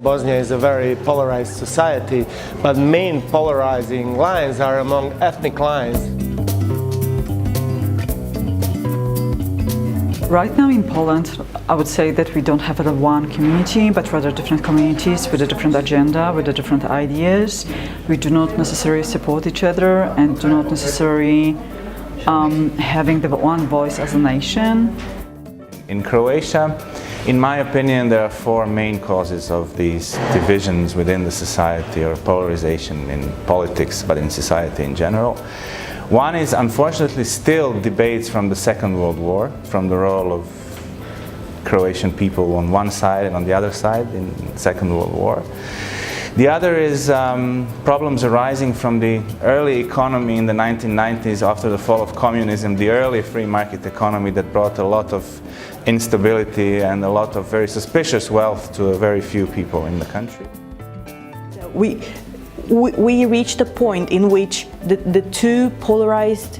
Bosnia is a very polarized society, but main polarizing lines are among ethnic lines. Right now in Poland, I would say that we don't have one community, but rather different communities with a different agenda, with a different ideas. We do not necessarily support each other and do not necessarily having the one voice as a nation. In Croatia, in my opinion, there are four main causes of these divisions within the society, or polarization in politics, but in society in general. One is, unfortunately, still debates from the Second World War, from the role of Croatian people on one side and on the other side in the Second World War. The other is problems arising from the early economy in the 1990s after the fall of communism, the early free market economy that brought a lot of instability and a lot of very suspicious wealth to a very few people in the country. We reached a point in which the two polarized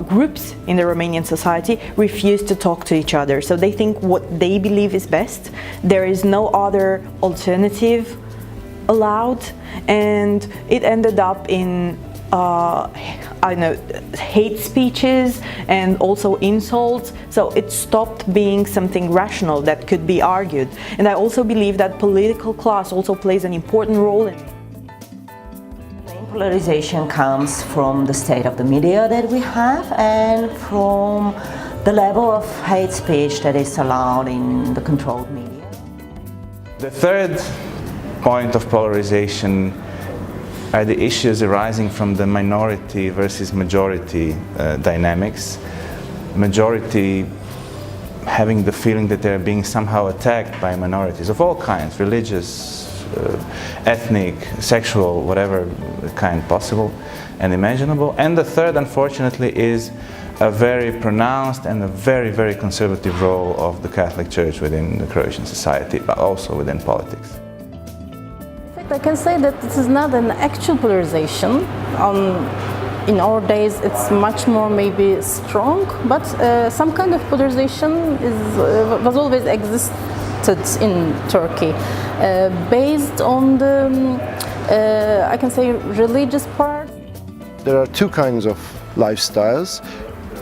groups in the Romanian society refuse to talk to each other. So they think what they believe is best. There is no other alternative allowed, and it ended up in hate speeches and also insults. So it stopped being something rational that could be argued. And I also believe that political class also plays an important role in. Polarization comes from the state of the media that we have and from the level of hate speech that is allowed in the controlled media. The third point of polarization are the issues arising from the minority versus majority dynamics. Majority having the feeling that they're being somehow attacked by minorities of all kinds, religious, ethnic, sexual, whatever kind possible and imaginable. And the third, unfortunately, is a very pronounced and a very, very conservative role of the Catholic Church within the Croatian society, but also within politics. In fact, I can say that this is not an actual polarization. In our days, it's much more maybe strong, but some kind of polarization was always existed in Turkey, based on the, I can say, religious part. There are two kinds of lifestyles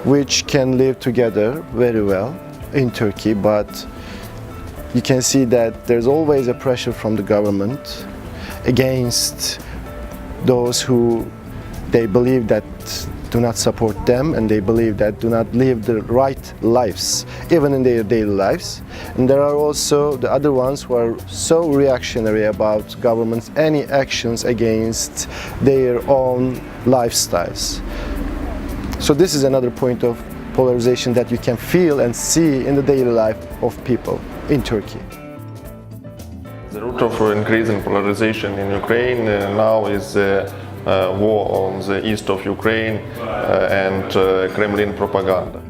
which can live together very well in Turkey, but you can see that there's always a pressure from the government against those who they believe that do not support them, and they believe that do not live the right lives, even in their daily lives. And there are also the other ones who are so reactionary about government's any actions against their own lifestyles. So this is another point of polarization that you can feel and see in the daily life of people in Turkey. The root of increasing polarization in Ukraine now is war on the east of Ukraine and Kremlin propaganda.